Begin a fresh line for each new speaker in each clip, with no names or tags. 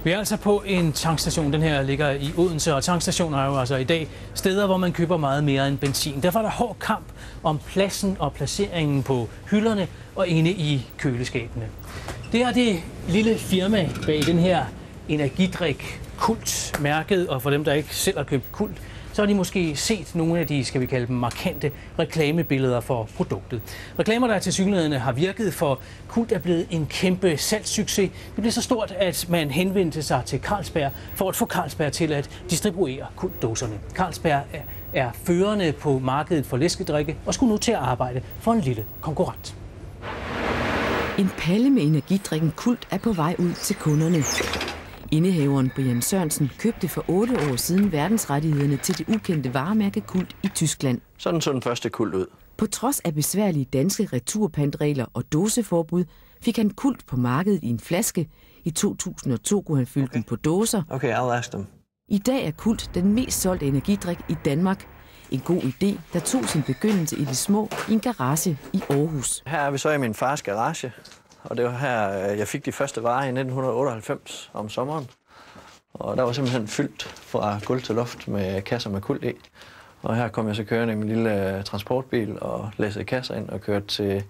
Vi er altså på en tankstation. Den her ligger i Odense, og tankstationer er jo altså i dag steder, hvor man køber meget mere end benzin. Derfor er der hård kamp om pladsen og placeringen på hylderne og inde i køleskabene. Det er det lille firma bag den her energidrik Kult mærket, og for dem, der ikke selv har købt Kult, så har de måske set nogle af de, skal vi kalde dem, markante reklamebilleder for produktet. Reklamer, der tilsyneladende har virket, for Kult er blevet en kæmpe salgssucces. Det blev så stort, at man henvendte sig til Carlsberg for at få Carlsberg til at distribuere Kult-dåserne. Carlsberg er førende på markedet for læskedrikke og skulle nu til at arbejde for en lille konkurrent.
En palle med energidrikken Kult er på vej ud til kunderne. Indehaveren Brian Sørensen købte for 8 år siden verdensrettighederne til det ukendte varemærke Kult i Tyskland.
Sådan så den første Kult ud.
På trods af besværlige danske returpantregler og dåseforbud, fik han Kult på markedet i en flaske. I 2002 kunne han fylde den på dåser.
Okay, I'll ask them.
I dag er Kult den mest solgte energidrik i Danmark. En god idé, der tog sin begyndelse i det små i en garage i Aarhus.
Her er vi så i min fars garage. Og det var her, jeg fik de første varer i 1998 om sommeren. Og der var simpelthen fyldt fra gulv til loft med kasser med Kult i. Og her kom jeg så kørende i min lille transportbil og læssede kasser ind og kørte til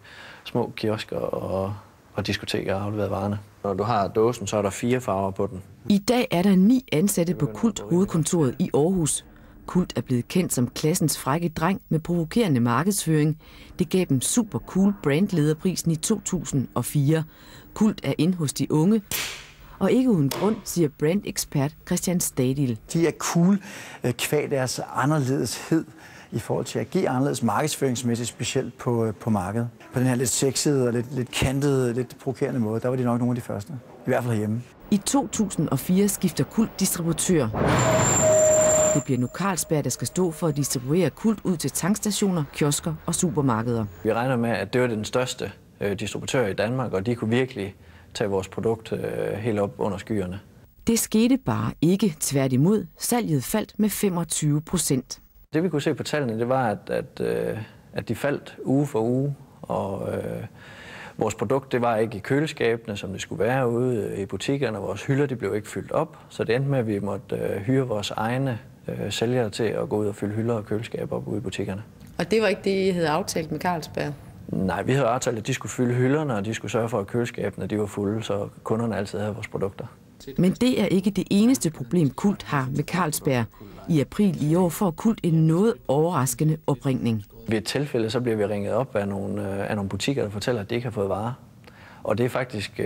små kiosker og diskoteker og afleverede varerne. Når du har dåsen, så er der 4 farver på den.
I dag er der 9 ansatte på Kult hovedkontoret i Aarhus. Kult er blevet kendt som klassens frække dreng med provokerende markedsføring. Det gav dem super cool brandlederprisen i 2004. Kult er inde hos de unge. Og ikke uden grund, siger brandekspert Christian Stadil.
De er cool kvad deres anderledeshed i forhold til at agere anderledes markedsføringsmæssigt, specielt på markedet. På den her lidt sexede og lidt kantede, lidt provokerende måde, der var de nok nogle af de første. I hvert fald herhjemme.
I 2004 skifter Kult distributør. Det bliver nu Carlsberg, der skal stå for at distribuere Kult ud til tankstationer, kiosker og supermarkeder.
Vi regner med, at det var den største distributør i Danmark, og de kunne virkelig tage vores produkt helt op under skyerne.
Det skete bare ikke. Tværtimod, salget faldt med 25%.
Det vi kunne se på tallene, det var, at de faldt uge for uge, og vores produkt det var ikke i køleskabene, som det skulle være ude i butikkerne. Vores hylder de blev ikke fyldt op, så det endte med, at vi måtte hyre vores egne sælgere til at gå ud og fylde hylder og køleskab op ude i butikkerne.
Og det var ikke det, I havde aftalt med Carlsberg?
Nej, vi havde aftalt, at de skulle fylde hylderne, og de skulle sørge for, at køleskabene de var fulde, så kunderne altid havde vores produkter.
Men det er ikke det eneste problem, Kult har med Carlsberg. I april i år får Kult en noget overraskende opringning.
Ved et tilfælde så bliver vi ringet op af nogle butikker, der fortæller, at de ikke har fået varer. Og det er faktisk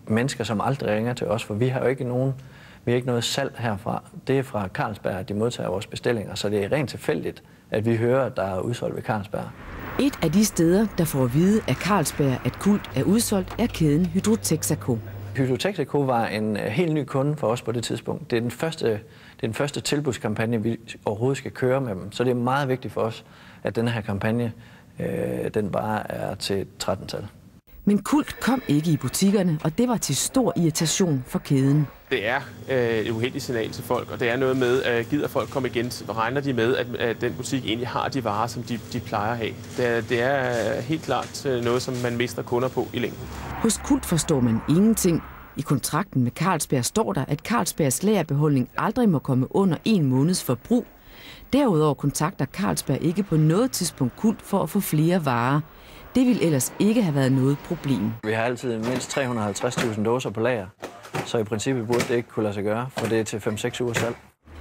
mennesker, som aldrig ringer til os, for vi har jo ikke noget salg herfra. Det er fra Carlsberg, at de modtager vores bestillinger, så det er rent tilfældigt, at vi hører, at der er udsolgt ved Carlsberg.
Et af de steder, der får at vide af Carlsberg, at Kult er udsolgt, er kæden Hydro Texaco.
Hydro Texaco var en helt ny kunde for os på det tidspunkt. Det er den første tilbudskampagne, vi overhovedet skal køre med dem. Så det er meget vigtigt for os, at den her kampagne den bare er til 13-tal.
Men Kult kom ikke i butikkerne, og det var til stor irritation for kæden.
Det er et uheldigt signal til folk, og det er noget med, at gider folk komme igen, så regner de med, at den butik egentlig har de varer, som de plejer at have. Det er helt klart noget, som man mister kunder på i længden.
Hos Kult forstår man ingenting. I kontrakten med Carlsberg står der, at Carlsbergs lagerbeholdning aldrig må komme under 1 måneds forbrug. Derudover kontakter Carlsberg ikke på noget tidspunkt Kult for at få flere varer. Det ville ellers ikke have været noget problem.
Vi har altid mindst 350.000 dåser på lager, så i princippet burde det ikke kunne lade sig gøre, for det er til 5-6 uger salg.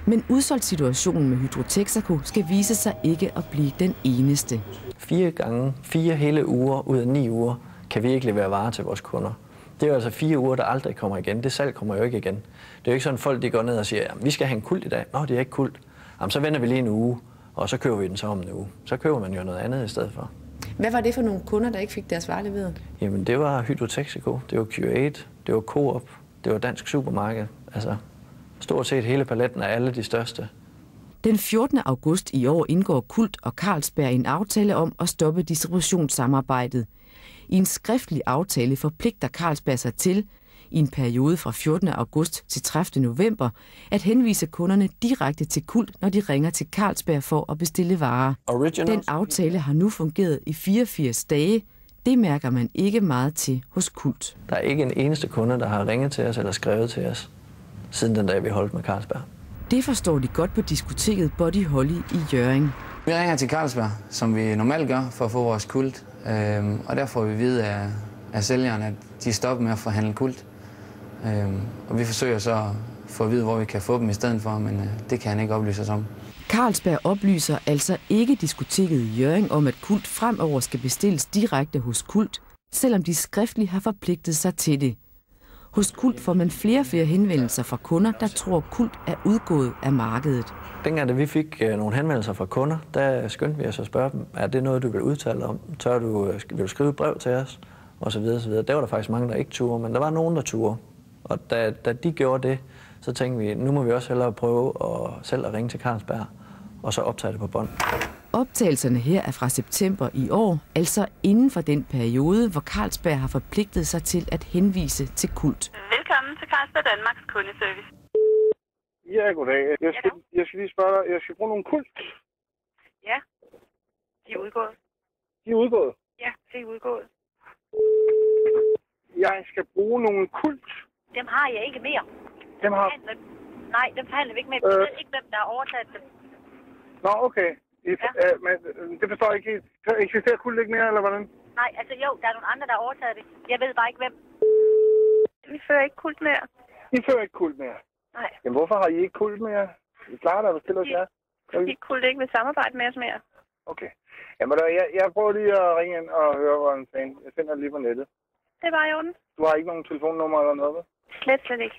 Men udsolgt situationen med Hydro Texaco skal vise sig ikke at blive den eneste.
4 hele uger ud af 9 uger kan vi ikke levere varer til vores kunder. Det er jo altså 4 uger, der aldrig kommer igen. Det salg kommer jo ikke igen. Det er jo ikke sådan, folk de går ned og siger, at vi skal have en Kult i dag. Nå, det er ikke Kult. Jamen, så venter vi lige en uge, og så køber vi den så om en uge. Så køber man jo noget andet i stedet for.
Hvad var det for nogle kunder, der ikke fik deres varer leveret?
Jamen, det var Hydro Texaco, det var Q8, det var Coop, det var Dansk Supermarked. Altså, stort set hele paletten af alle de største.
Den 14. august i år indgår Kult og Carlsberg en aftale om at stoppe distributionssamarbejdet. I en skriftlig aftale forpligter Carlsberg sig til, i en periode fra 14. august til 30. november, at henvise kunderne direkte til Kult, når de ringer til Carlsberg for at bestille varer. Den aftale har nu fungeret i 84 dage. Det mærker man ikke meget til hos Kult.
Der er ikke en eneste kunde, der har ringet til os eller skrevet til os siden den dag, vi holdt med Carlsberg.
Det forstår de godt på diskoteket Body Holly i Hjørring.
Vi ringer til Carlsberg, som vi normalt gør, for at få vores kult. Og der får vi vide af sælgeren, at de stopper med at forhandle kult. Og vi forsøger så at få at vide, hvor vi kan få dem i stedet for, men det kan han ikke oplyse os om.
Carlsberg oplyser altså ikke diskoteket i Hjørring om, at kult fremover skal bestilles direkte hos kult, selvom de skriftligt har forpligtet sig til det. Hos kult får man flere og flere henvendelser fra kunder, der tror, kult er udgået af markedet.
Dengang, da vi fik nogle henvendelser fra kunder, der skyndte vi os at spørge dem, er det noget, du vil udtale om? Vil du skrive et brev til os? Og så videre, så videre. Der var der faktisk mange, der ikke turde, men der var nogen, der turde. Og da de gjorde det, så tænkte vi, nu må vi også hellere prøve selv at ringe til Carlsberg, og så optage det på bånd.
Optagelserne her er fra september i år, altså inden for den periode, hvor Carlsberg har forpligtet sig til at henvise til kult.
Velkommen til Carlsberg Danmarks kundeservice.
Ja, goddag. Jeg skal lige spørge dig, jeg skal bruge nogle kult.
Ja, de er udgået.
De er udgået?
Ja, de er udgået.
Jeg skal bruge nogle kult.
Dem har jeg ikke mere.
Dem har...
Nej, dem forhandler vi ikke med. Jeg ved ikke, hvem der har overtaget dem.
Nå, okay. Men det forstår jeg ikke helt. Eksisterer kult ikke mere, eller hvordan?
Nej, altså jo, der er nogle andre, der har overtaget det. Jeg ved bare ikke, hvem. Vi fører ikke kult mere.
I fører ikke kult mere?
Nej.
Jamen, hvorfor har I ikke kult mere? I klarer der, til os, ja.
Fordi kult ikke vil samarbejde med os mere.
Okay. Jamen, jeg prøver lige at ringe ind og høre, hvad han sagde. Jeg sender det lige på nettet.
Det er bare i orden.
Du har ikke nogen telefonnummer eller noget?
Slet ikke.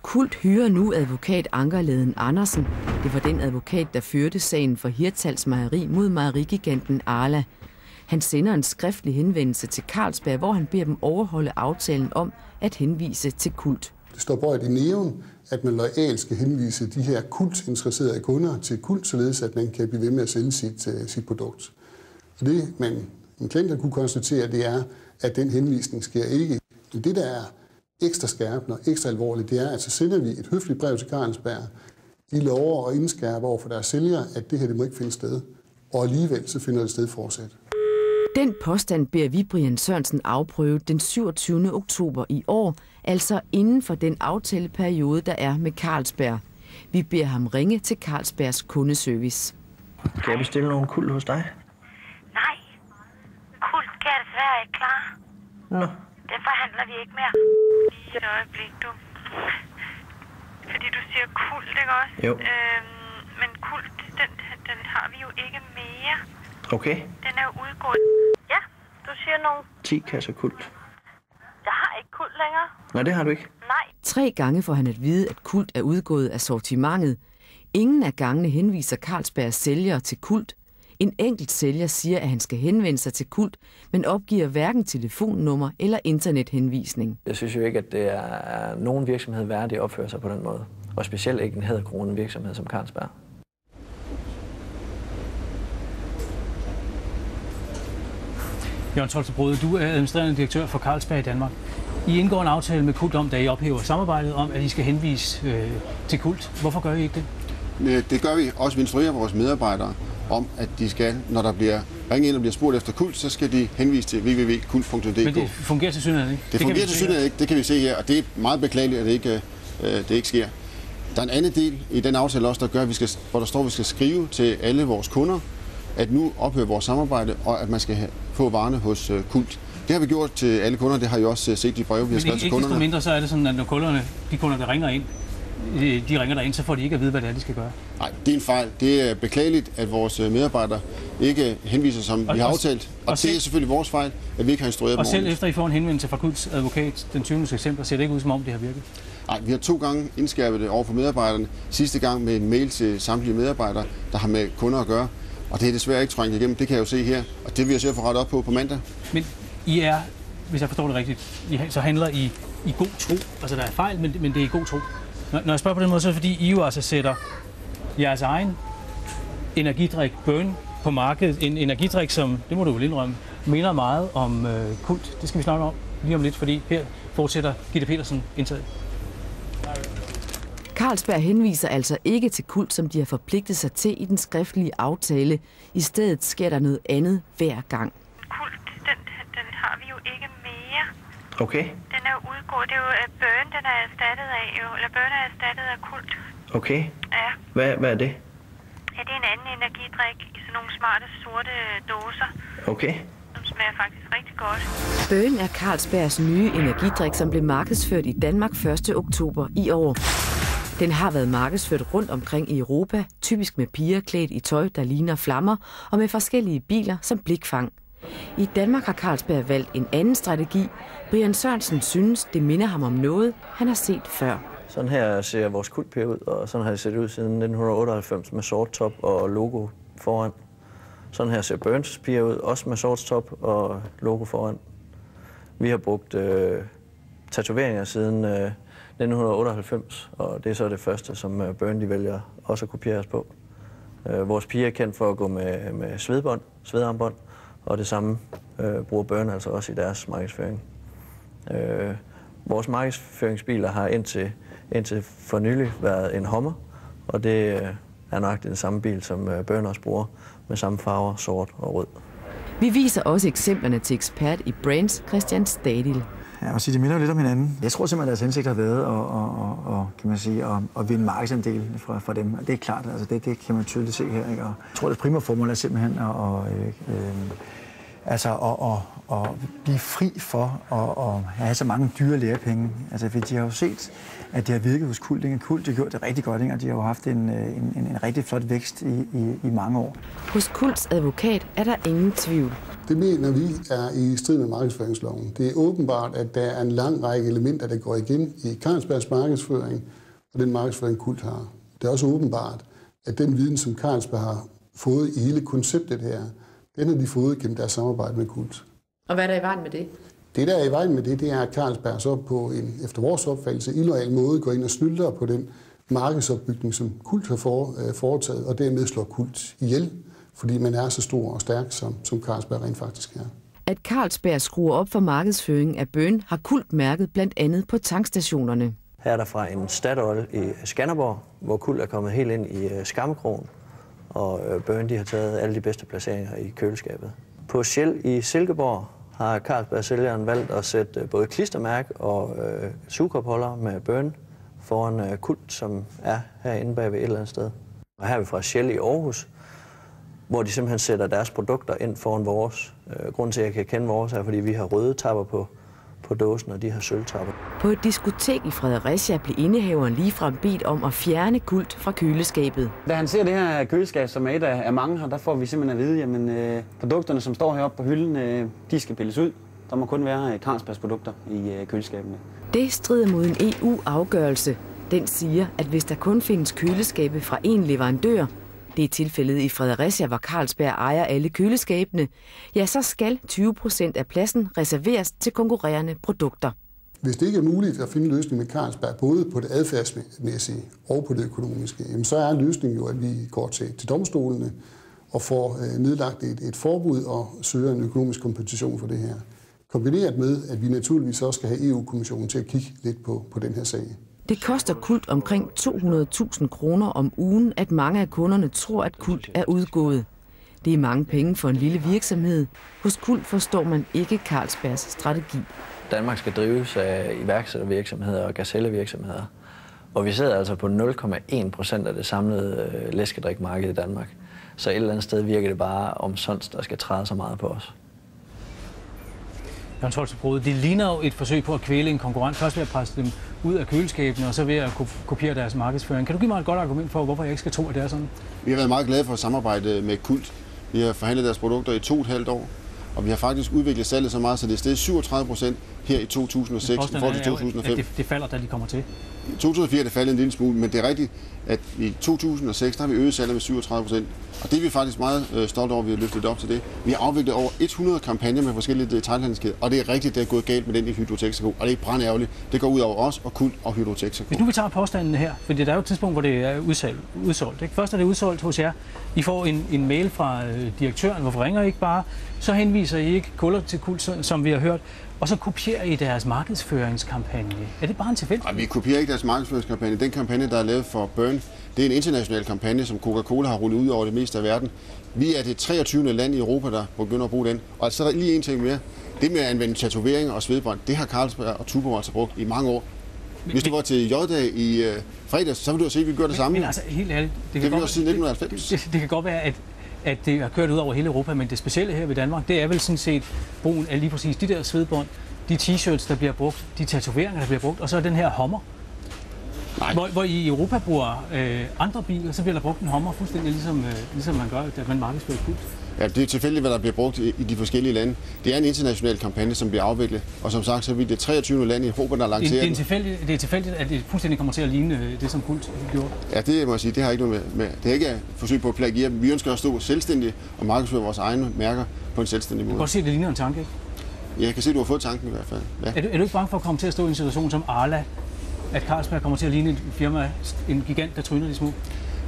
Kult hyrer nu advokat Ankerleden Andersen. Det var den advokat, der førte sagen for Hirtshals Mejeri mod mejerigiganten Arla. Han sender en skriftlig henvendelse til Carlsberg, hvor han beder dem overholde aftalen om at henvise til kult.
Det står bøjet i neon, at man loyalt skal henvise de her kultinteresserede kunder til kult, således at man kan blive ved med at sælge sit produkt. Og det, en klient kunne konstatere, det er, at den henvisning sker ikke. Det, der er ekstra skærpende og ekstra alvorligt, det er, at så sender vi et høfligt brev til Carlsberg. De lover og indskærper over for deres sælgere, at det her det må ikke finde sted. Og alligevel så finder det sted fortsat.
Den påstand beder vi Brian Sørensen afprøve den 27. oktober i år, altså inden for den aftaleperiode, der er med Carlsberg. Vi beder ham ringe til Carlsbergs kundeservice.
Kan jeg bestille nogle kult hos dig?
Nej, kult kan jeg desværre ikke klare.
Nå.
Det forhandler vi ikke mere. Lige et øjeblik, du. Fordi du siger kult, ikke også?
Jo.
Men kult, den har vi jo ikke mere.
Okay.
Den er jo udgået. Ja, du siger nogle...
10 kasser kult.
Jeg har ikke kult længere.
Nej, det har du ikke.
Nej.
3 gange får han at vide, at kult er udgået af sortimentet. Ingen af gangene henviser Carlsbergs sælgere til kult. En enkelt sælger siger, at han skal henvende sig til kult, men opgiver hverken telefonnummer eller internethenvisning.
Jeg synes jo ikke, at det er nogen virksomhed værdig at opføre sig på den måde. Og specielt ikke en hæderkronet virksomhed som Carlsberg.
Jørgen Tolstrup, du er administrerende direktør for Carlsberg i Danmark. I indgår en aftale med kult om, da I ophæver samarbejdet om, at I skal henvise til kult. Hvorfor gør I ikke det?
Det gør vi også. Vi instruerer vores medarbejdere om, at de skal, når der bliver ringet ind og bliver spurgt efter kult, så skal de henvise til www.kult.dk.
Men det fungerer tilsyneladende ikke?
Det fungerer tilsyneladende ikke, det kan vi se her, og det er meget beklageligt, at det ikke sker. Der er en anden del i den aftale også, der gør, hvor der står, at vi skal skrive til alle vores kunder, at nu ophører vores samarbejde, og at man skal få varerne hos kult. Det har vi gjort til alle kunder, det har I også set i breve, vi har skrevet til kunderne.
Men ikke desto mindre, så er det sådan, at når de kunder, der ringer ind, de ringer derind, så får de ikke at vide, hvad det er, de skal gøre. Nej,
det er en fejl. Det er beklageligt, at vores medarbejdere ikke henviser, som vi har aftalt. Og det er selvfølgelig vores fejl, at vi ikke har instrueret dem.
Og selv efter I får en henvendelse fra Kults advokat den 20. september, ser det ikke ud, som om det har virket?
Nej, vi har 2 gange indskærpet det over for medarbejderne. Sidste gang med en mail til samtlige medarbejdere, der har med kunder at gøre. Og det er desværre ikke trængt igennem, det kan jeg jo se her. Og det vil jeg så få rettet op på mandag.
Men I er, hvis jeg forstår det rigtigt, så handler I god tro. Altså der er fejl, men det er i god tro. Når jeg spørger på den måde, så er det fordi, I jo altså sætter jeres egen energidrik Burn på markedet. En energidrik, som, det må du vel indrømme, minder meget om kult. Det skal vi snakke om lige om lidt, fordi her fortsætter Gitte Petersen indtaget.
Carlsberg henviser altså ikke til kult, som de har forpligtet sig til i den skriftlige aftale. I stedet sker der noget andet hver gang.
Kult, den har vi jo ikke mere.
Okay.
Den er udgået. Det er jo Burn, den er erstattet af. Eller Burn er erstattet af Kult.
Okay.
Ja.
Hvad er det?
Ja, det er en anden energidrik i sådan nogle smarte sorte dåser.
Okay.
Som smager faktisk rigtig godt.
Burn er Carlsbergs nye energidrik, som blev markedsført i Danmark 1. oktober i år. Den har været markedsført rundt omkring i Europa, typisk med piger klædt i tøj, der ligner flammer, og med forskellige biler som blikfang. I Danmark har Carlsberg valgt en anden strategi. Brian Sørensen synes, det minder ham om noget, han har set før.
Sådan her ser vores Kultpiger ud, og sådan har det set ud siden 1998 med sort top og logo foran. Sådan her ser Burns piger ud, også med sort top og logo foran. Vi har brugt tatoveringer siden 1998, og det er så det første, som Burn de vælger også at kopiere os på. Vores piger er kendt for at gå med svedarmbånd, og det samme bruger Burn altså også i deres markedsføring. Vores markedsføringsbiler har indtil for nylig været en Hummer, og det er nok den samme bil, som Burn også bruger, med samme farver, sort og rød.
Vi viser også eksemplerne til ekspert i brands, Christian Stadil.
Ja, og sige, det minder jo lidt om hinanden. Jeg tror simpelthen, at deres hensigt har været at vinde markedsandel fra dem. Og det er klart, altså det kan man tydeligt se her. Ikke? Og jeg tror, det primære formål er simpelthen at blive fri for at have så mange dyre lærepenge. Altså, for de har jo set, at det har virket hos Kult. Kult har gjort det rigtig godt, ikke? Og de har jo haft en rigtig flot vækst i mange år.
Hos Kults advokat er der ingen tvivl.
Det mener vi er i strid med markedsføringsloven. Det er åbenbart, at der er en lang række elementer, der går igen i Carlsbergs markedsføring, og den markedsføring Kult har. Det er også åbenbart, at den viden, som Carlsberg har fået i hele konceptet her, den har de fået gennem deres samarbejde med Kult.
Og hvad er der i vejen med det?
Det, der er i vejen med det, det er, at Carlsberg så på en, efter vores opfattelse, illoyal måde går ind og snylder på den markedsopbygning, som Kult har foretaget, og dermed slår Kult ihjel, fordi man er så stor og stærk, som Carlsberg rent faktisk er.
At Carlsberg skruer op for markedsføringen af Burn, har Kult mærket blandt andet på tankstationerne.
Her er der fra en Statoil i Skanderborg, hvor Kult er kommet helt ind i Skammekrogen, og Burn de har taget alle de bedste placeringer i køleskabet. På Shell i Silkeborg har Carlsberg-sælgeren valgt at sætte både klistermærke og sugekopholder med Burn foran Kult, som er herinde bagved et eller andet sted. Og her er vi fra Shell i Aarhus, hvor de simpelthen sætter deres produkter ind foran vores. Grunden til, at jeg kan kende vores, er, fordi vi har røde tapper på dåsen, og de har sølvtapper.
På et diskotek i Fredericia blev indehaveren ligefrem bedt om at fjerne Kult fra køleskabet.
Da han ser det her køleskab, som er et af mange her, der får vi simpelthen at vide, at produkterne, som står heroppe på hylden, de skal pilles ud. Der må kun være Carlsbergs produkter i køleskabene.
Det strider mod en EU-afgørelse. Den siger, at hvis der kun findes køleskabe fra én leverandør, det er tilfældet i Fredericia, hvor Carlsberg ejer alle køleskabene, ja, så skal 20% af pladsen reserveres til konkurrerende produkter.
Hvis det ikke er muligt at finde en løsning med Carlsberg, både på det adfærdsmæssige og på det økonomiske, så er løsningen jo, at vi går til domstolene og får nedlagt et forbud og søger en økonomisk kompensation for det her. Kombineret med, at vi naturligvis også skal have EU-kommissionen til at kigge lidt på den her sag.
Det koster Kult omkring 200.000 kroner om ugen, at mange af kunderne tror, at Kult er udgået. Det er mange penge for en lille virksomhed. Hos Kult forstår man ikke Carlsbergs strategi.
Danmark skal drives af iværksættervirksomheder og gazellevirksomheder. Og vi sidder altså på 0,1% af det samlede læskedrikmarked i Danmark. Så et eller andet sted virker det bare omsonst, der skal træde så meget på os.
Jørgen Tolstrup, det ligner jo et forsøg på at kvæle en konkurrent. Først ved at presse dem ud af køleskabene, og så ved at kopiere deres markedsføring. Kan du give mig et godt argument for, hvorfor jeg ikke skal tro, at det er sådan?
Vi har været meget glade for at samarbejde med Kult. Vi har forhandlet deres produkter i 2,5 år, og vi har faktisk udviklet salget så meget, så det er steget 37% her i 2006 i forhold til 2005.
Det falder, da de kommer til.
I 2004 er det faldet en lille smule, men det er rigtigt, at i 2006 der har vi øget salget med 37%. Og det er vi faktisk meget stolte over, at vi har løftet op til det. Vi har afviklet over 100 kampagner med forskellige detailhandelskæder, og det er rigtigt, det er gået galt med den i Hydro Texaco, og det er ikke brandærgerligt. Det går ud over os og Kult og Hydro Texaco.
Hvis nu vi tager påstanden her, fordi der er jo et tidspunkt, hvor det er udsolgt. Ikke? Først er det udsolgt hos jer. I får en mail fra direktøren, hvorfor ringer I ikke bare? Så henviser I ikke kunder til Kult, som vi har hørt. Og så kopierer I deres markedsføringskampagne. Er det bare en tilfældighed?
Vi kopierer ikke deres markedsføringskampagne. Den kampagne, der er lavet for Burn, det er en international kampagne, som Coca-Cola har rullet ud over det meste af verden. Vi er det 23. land i Europa, der begynder at bruge den. Og så er der lige en ting mere. Det med at anvende tatoveringer og svedbånd, det har Carlsberg og Tuborg altså brugt i mange år. Hvis du var til J-dag i fredags, så vil du se, at vi gør det samme.
Men altså, helt ærligt,
det har vi også siden 1990.
Det kan godt være, at det har kørt ud over hele Europa, men det specielle her ved Danmark, det er vel sådan set brugen af lige præcis de der svedbånd, de t-shirts, der bliver brugt, de tatoveringer, der bliver brugt, og så den her Hummer. Hvor i Europa bruger andre biler, så bliver der brugt en Hummer fuldstændig ligesom man gør, at man markedsfører Kult.
Ja, det er tilfældigt, hvad der bliver brugt i de forskellige lande. Det er en international kampagne, som bliver afviklet, og som sagt, så er vi det 23. land i Europa, der lancerer
det er tilfældigt, at det fuldstændig kommer til at ligne det, som Kult gjorde.
Ja, det må jeg sige, det har ikke noget med. Det er ikke et forsøg på at plagiere. Vi ønsker at stå selvstændigt og markedsføre vores egne mærker på en selvstændig måde.
Du kan godt se, at det ligner en tanke, ikke?
Ja, jeg kan se, at du har fået tanken i hvert fald. Ja.
Er du ikke bange for at komme til at stå i en situation som Arla, at Carlsberg kommer til at ligne et firma, en gigant, der tryner de små?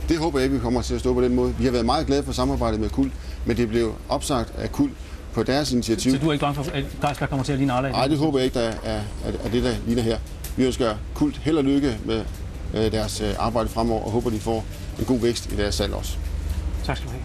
Det håber jeg ikke, vi kommer til at stå på den måde. Vi har været meget glade for samarbejdet med Kult, men det blev opsagt af Kult på deres initiativ.
Så du er ikke bange for, at Carlsberg kommer til at ligne Arla?
Nej, det håber jeg ikke, der er det, der ligner her. Vi ønsker Kult held og lykke med deres arbejde fremover, og håber, de får en god vækst i deres salg også.
Tak skal du have.